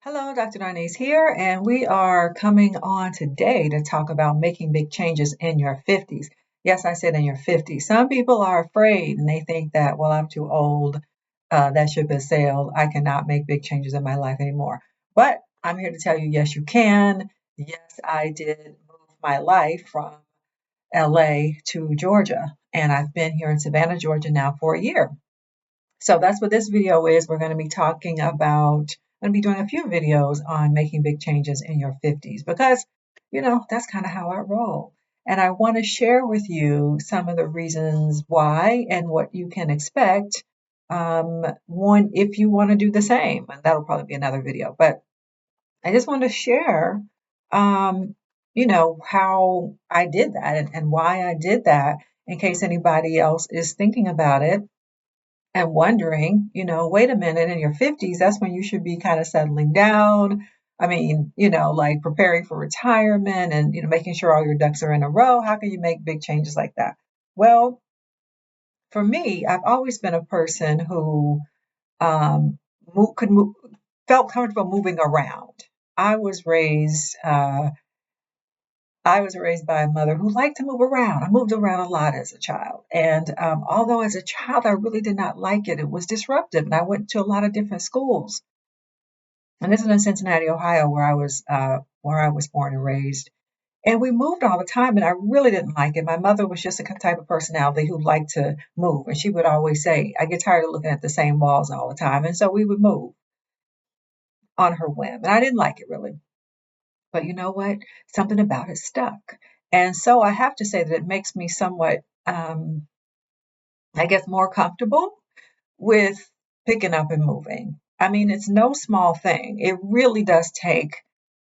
Hello, Dr. Darnise here, and we are coming on today to talk about making big changes in your 50s. Yes, I said in your 50s. Some people are afraid and they think that, well, I'm too old. That ship has sailed. I cannot make big changes in my life anymore. But I'm here to tell you, yes, you can. Yes, I did move my life from LA to Georgia, and I've been here in Savannah, Georgia now for a year. So that's what this video is. We're going to be talking about, I'm going to be doing a few videos on making big changes in your 50s because, that's kind of how I roll. And I want to share with you some of the reasons why and what you can expect one if you want to do the same. And that'll probably be another video. But I just want to share, um, how I did that and why I did that in case anybody else is thinking about it and wondering, wait a minute, in your 50s, that's when you should be kind of settling down. I mean, like preparing for retirement and, making sure all your ducks are in a row. How can you make big changes like that? Well, for me, I've always been a person who could move, felt comfortable moving around. I was raised, uh, I was raised by a mother who liked to move around. I moved around a lot as a child. And although as a child, I really did not like it, it was disruptive. And I went to a lot of different schools. And this is in Cincinnati, Ohio, where I was born and raised. And we moved all the time, and I really didn't like it. My mother was just a type of personality who liked to move. And she would always say, I get tired of looking at the same walls all the time. And so we would move on her whim. And I didn't like it really. But you know what? Something about it stuck. And so I have to say that it makes me somewhat, I guess, more comfortable with picking up and moving. I mean, it's no small thing. It really does take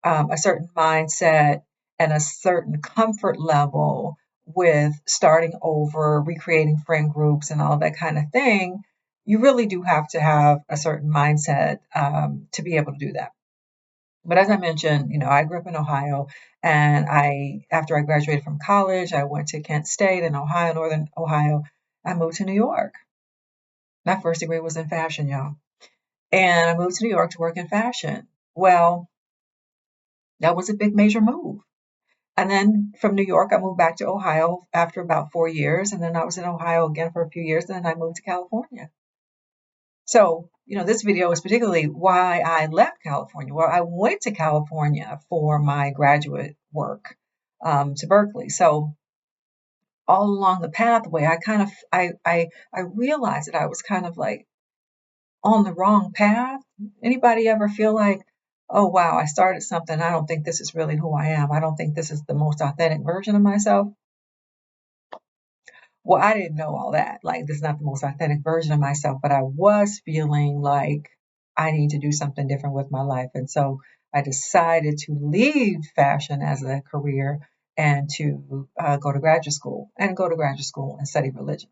a certain mindset and a certain comfort level with starting over, recreating friend groups, and all that kind of thing. You really do have to have a certain mindset to be able to do that. But as I mentioned, I grew up in Ohio, and after I graduated from college, I went to Kent State in Ohio, Northern Ohio. I moved to New York. My first degree was in fashion, y'all. And I moved to New York to work in fashion. Well, that was a big major move. And then from New York, I moved back to Ohio after about 4 years. And then I was in Ohio again for a few years. And then I moved to California. So, this video is particularly why I left California. Well, I went to California for my graduate work to Berkeley. So all along the pathway, I realized that I was kind of like on the wrong path. Anybody ever feel like, oh wow, I started something. I don't think this is really who I am. I don't think this is the most authentic version of myself. Well, I didn't know all that. Like, this is not the most authentic version of myself, but I was feeling like I need to do something different with my life. And so I decided to leave fashion as a career and to go to graduate school and study religion.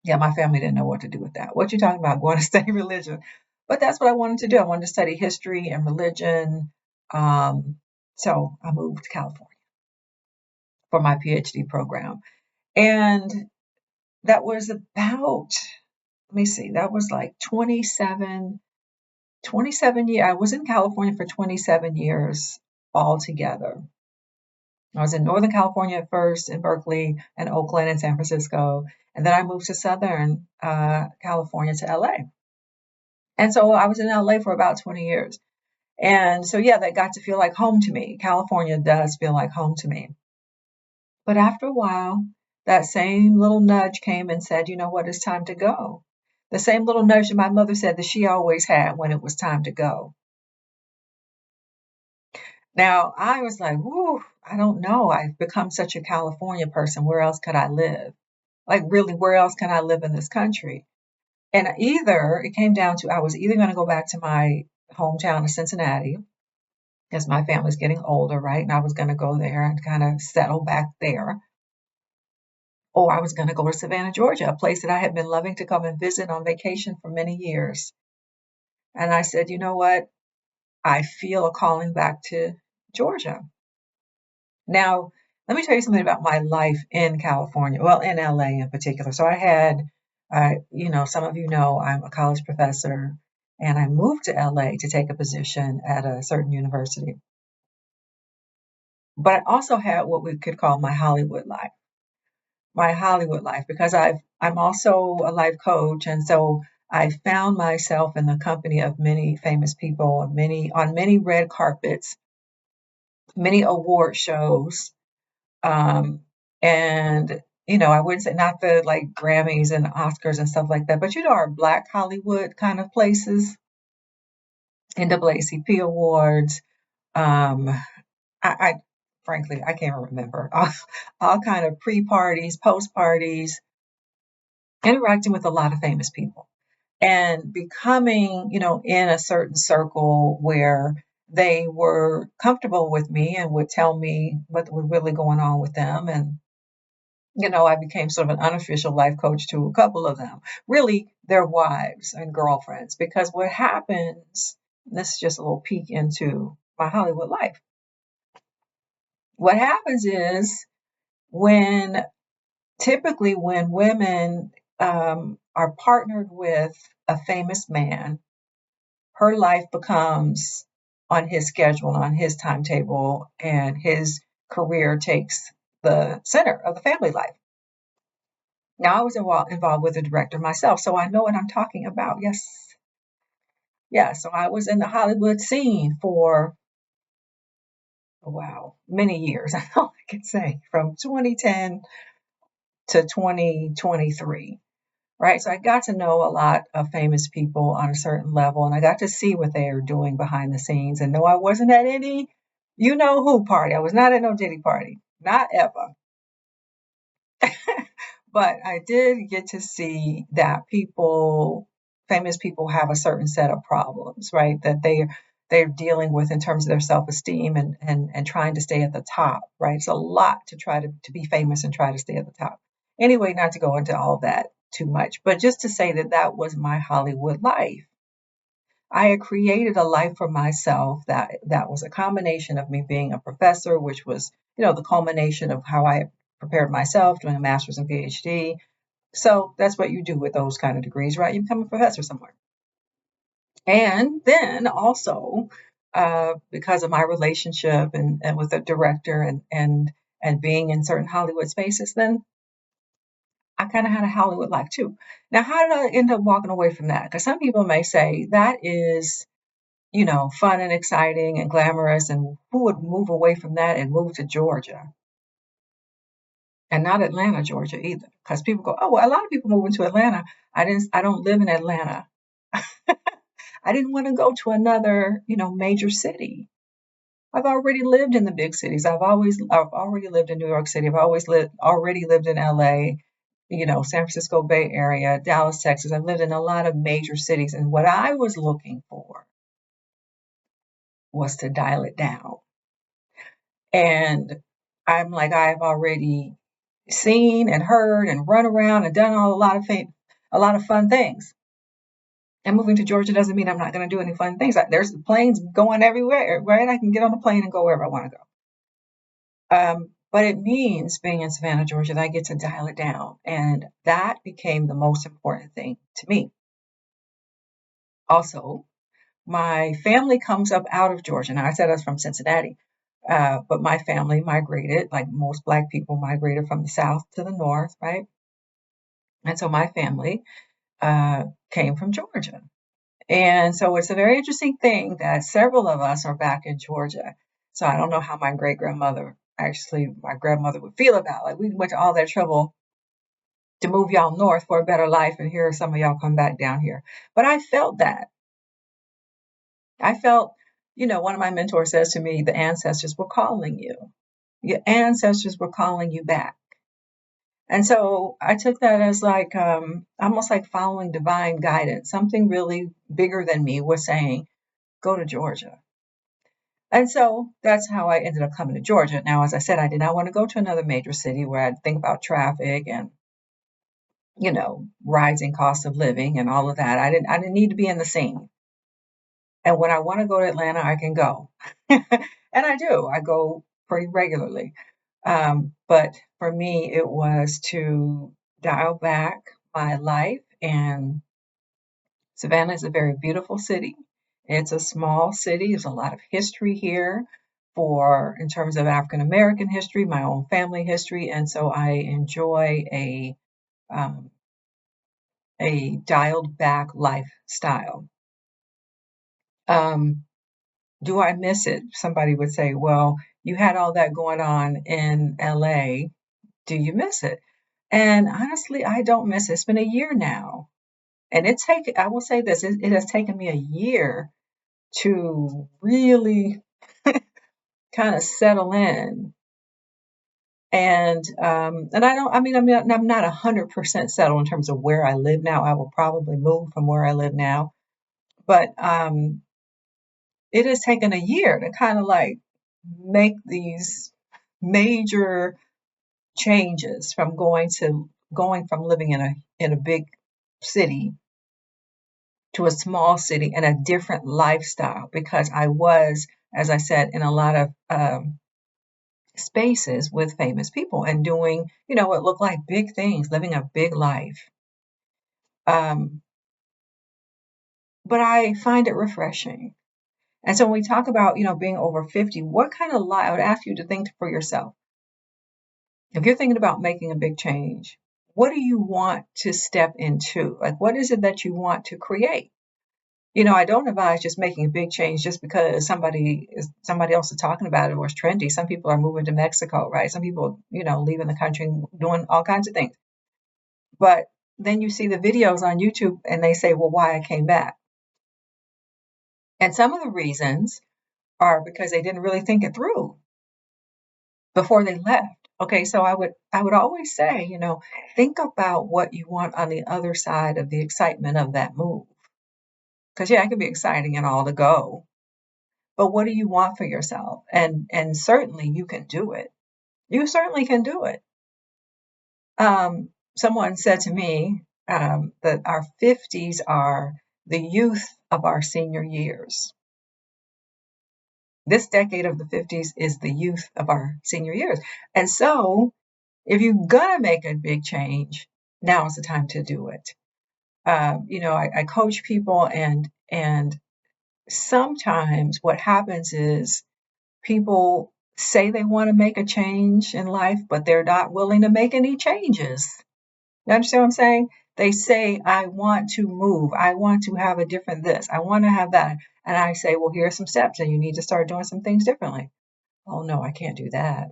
Yeah, my family didn't know what to do with that. What you talking about going to study religion? But that's what I wanted to do. I wanted to study history and religion. Um, so I moved to California for my PhD program. And that was about, let me see, that was like 27 years. I was in California for 27 years altogether. I was in Northern California at first, in Berkeley and Oakland and San Francisco. And then I moved to Southern California to LA. And so I was in LA for about 20 years. And so, yeah, that got to feel like home to me. California does feel like home to me. But after a while, that same little nudge came and said, you know what, it's time to go. The same little nudge that my mother said that she always had when it was time to go. Now, I was like, whoo, I don't know. I've become such a California person. Where else could I live? Like, really, where else can I live in this country? And it came down to I was either going to go back to my hometown of Cincinnati, because my family's getting older, right? And I was going to go there and kind of settle back there. Or I was going to go to Savannah, Georgia, a place that I had been loving to come and visit on vacation for many years. And I said, you know what? I feel a calling back to Georgia. Now, let me tell you something about my life in California, well, in LA in particular. So I had, some of you know, I'm a college professor and I moved to LA to take a position at a certain university. But I also had what we could call my Hollywood life, because I'm also a life coach, and so I found myself in the company of many famous people, many red carpets, many award shows, um, and I wouldn't say not the like Grammys and Oscars and stuff like that, but our Black Hollywood kind of places, NAACP awards. I frankly I can't remember all kind of pre-parties, post-parties, interacting with a lot of famous people and becoming, in a certain circle where they were comfortable with me and would tell me what was really going on with them. And, I became sort of an unofficial life coach to a couple of them, really their wives and girlfriends, because what happens, this is just a little peek into my Hollywood life. What happens is when typically when women are partnered with a famous man, her life becomes on his schedule, on his timetable, and his career takes the center of the family life. Now, I was involved with the director myself, so I know what I'm talking about. Yes. Yeah. So I was in the Hollywood scene for, wow, many years. That's all I can say, from 2010 to 2023. Right. So I got to know a lot of famous people on a certain level, and I got to see what they are doing behind the scenes. And no, I wasn't at any, who party. I was not at no Diddy party, not ever. But I did get to see that famous people have a certain set of problems, right? That they're dealing with in terms of their self-esteem and trying to stay at the top, right? It's a lot to try to be famous and try to stay at the top. Anyway, not to go into all that too much, but just to say that that was my Hollywood life. I had created a life for myself that was a combination of me being a professor, which was, the culmination of how I prepared myself, doing a master's and PhD. So that's what you do with those kind of degrees, right? You become a professor somewhere. And then also, because of my relationship and with the director and being in certain Hollywood spaces, then I kind of had a Hollywood life too. Now, how did I end up walking away from that? Because some people may say that is, fun and exciting and glamorous, and who would move away from that and move to Georgia? And not Atlanta, Georgia either. Because people go, oh, well, a lot of people move into Atlanta. I don't live in Atlanta. I didn't want to go to another, major city. I've already lived in the big cities. I've already lived in New York City. I've already lived in LA, San Francisco Bay Area, Dallas, Texas. I've lived in a lot of major cities. And what I was looking for was to dial it down. And I'm like, I've already seen and heard and run around and done a lot of fun things. And moving to Georgia doesn't mean I'm not going to do any fun things. There's planes going everywhere, right? I can get on a plane and go wherever I want to go. But it means being in Savannah, Georgia, that I get to dial it down. And that became the most important thing to me. Also, my family comes up out of Georgia. Now, I said I was from Cincinnati, but my family migrated, like most Black people, migrated from the South to the North, right? And so my family came from Georgia. And so it's a very interesting thing that several of us are back in Georgia. So I don't know how my grandmother would feel about it. Like, we went to all that trouble to move y'all north for a better life, and here some of y'all come back down here. But I felt that. I felt, one of my mentors says to me, the ancestors were calling you. Your ancestors were calling you back. And so I took that as like almost like following divine guidance. Something really bigger than me was saying, go to Georgia. And so that's how I ended up coming to Georgia. Now, as I said, I did not want to go to another major city where I'd think about traffic and, rising cost of living and all of that. I didn't need to be in the scene. And when I want to go to Atlanta, I can go. And I do. I go pretty regularly. But for me, it was to dial back my life and Savannah is a very beautiful city. It's a small city. There's a lot of history here for in terms of African American history, my own family history, and so I enjoy um, a dialed back lifestyle. Um, do I miss it? Somebody would say, well, you had all that going on in LA. Do you miss it? And honestly, I don't miss it. It's been a year now. And I will say this, it has taken me a year to really kind of settle in. And I don't, I mean, I'm not 100% settled in terms of where I live now. I will probably move from where I live now. But it has taken a year to kind of like make these major changes from going from living in a big city to a small city and a different lifestyle because I was, as I said, in a lot of spaces with famous people and doing, what looked like big things, living a big life. Um, but I find it refreshing. And so when we talk about, being over 50, what kind of life, I would ask you to think for yourself. If you're thinking about making a big change, what do you want to step into? Like, what is it that you want to create? I don't advise just making a big change just because somebody else is talking about it or it's trendy. Some people are moving to Mexico, right? Some people, leaving the country and doing all kinds of things. But then you see the videos on YouTube and they say, well, why I came back. And some of the reasons are because they didn't really think it through before they left. Okay, so I would always say, think about what you want on the other side of the excitement of that move. Because yeah, it can be exciting and all to go, but what do you want for yourself? And certainly you can do it. You certainly can do it. Someone said to me that our 50s are the youth of our senior years. This decade of the 50s is the youth of our senior years. And so if you're gonna make a big change, now is the time to do it. I coach people, and sometimes what happens is people say they want to make a change in life, but they're not willing to make any changes. You understand what I'm saying? They say, I want to move. I want to have a different this. I want to have that. And I say, well, here are some steps, and you need to start doing some things differently. Oh, no, I can't do that.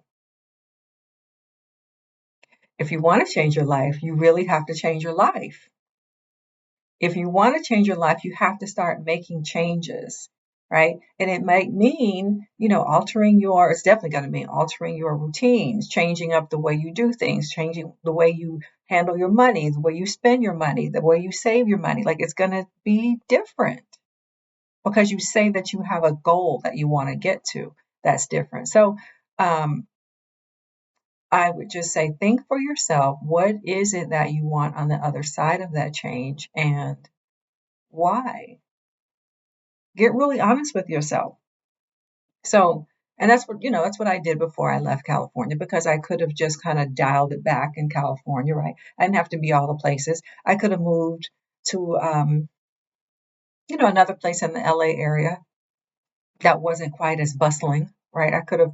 If you want to change your life, you really have to change your life. If you want to change your life, you have to start making changes, right? And it might mean, it's definitely going to mean altering your routines, changing up the way you do things, changing the way you handle your money, the way you spend your money, the way you save your money. Like it's going to be different because you say that you have a goal that you want to get to. That's different. So, I would just say, think for yourself, what is it that you want on the other side of that change and why? Get really honest with yourself. So, and that's what I did before I left California because I could have just kind of dialed it back in California, right? I didn't have to be all the places. I could have moved to, another place in the LA area that wasn't quite as bustling, right? I could have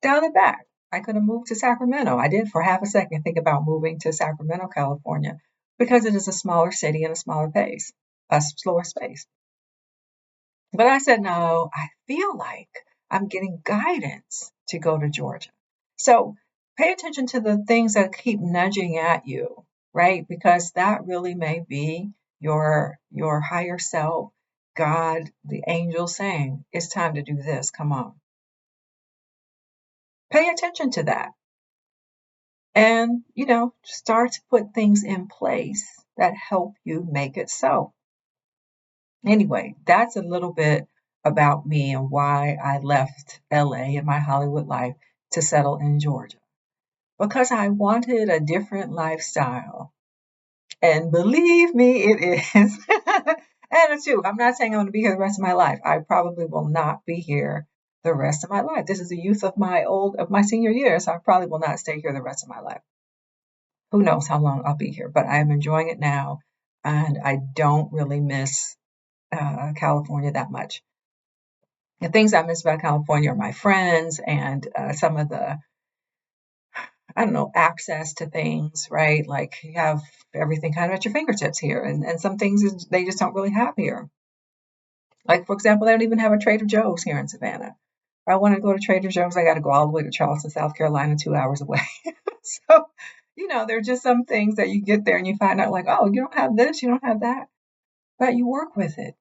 dialed it back. I could have moved to Sacramento. I did for half a second think about moving to Sacramento, California, because it is a smaller city and a smaller pace, a slower space. But I said, no, I feel like I'm getting guidance to go to Georgia. So pay attention to the things that keep nudging at you, right? Because that really may be your higher self, God, the angel saying, it's time to do this. Come on. Pay attention to that. And, start to put things in place that help you make it so. Anyway, that's a little bit about me and why I left LA and my Hollywood life to settle in Georgia. Because I wanted a different lifestyle. And believe me, it is. And too, I'm not saying I'm going to be here the rest of my life. I probably will not be here the rest of my life. This is the youth of my senior years. So I probably will not stay here the rest of my life. Who knows how long I'll be here, but I am enjoying it now. and I don't really miss California that much. The things I miss about California are my friends and some of the, I don't know, access to things, right? Like you have everything kind of at your fingertips here, and some things they just don't really have here. Like, for example, they don't even have a Trader Joe's here in Savannah. If I want to go to Trader Joe's, I got to go all the way to Charleston, South Carolina, 2 hours away. So, there are just some things that you get there and you find out, like, oh, you don't have this, you don't have that, but you work with it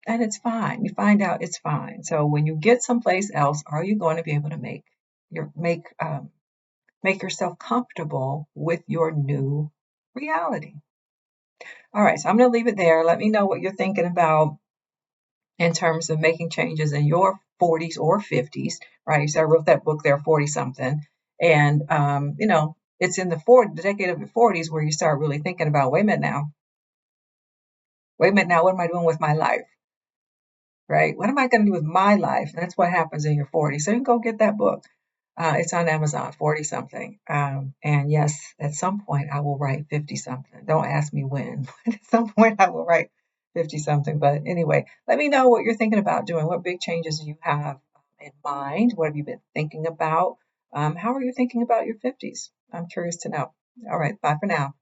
and it's fine. You find out it's fine. So when you get someplace else, are you going to be able to make yourself comfortable with your new reality? All right, so I'm going to leave it there. Let me know what you're thinking about in terms of making changes in your 40s or 50s, right? So I wrote that book there, 40 something. And, it's in the decade of the 40s where you start really thinking about, wait a minute now, what am I doing with my life? Right? What am I going to do with my life? And that's what happens in your 40s. So you can go get that book. It's on Amazon, 40 something. And yes, at some point I will write 50 something. Don't ask me when, but at some point I will write 50 something. But anyway, let me know what you're thinking about doing. What big changes do you have in mind? What have you been thinking about? How are you thinking about your 50s? I'm curious to know. All right, bye for now.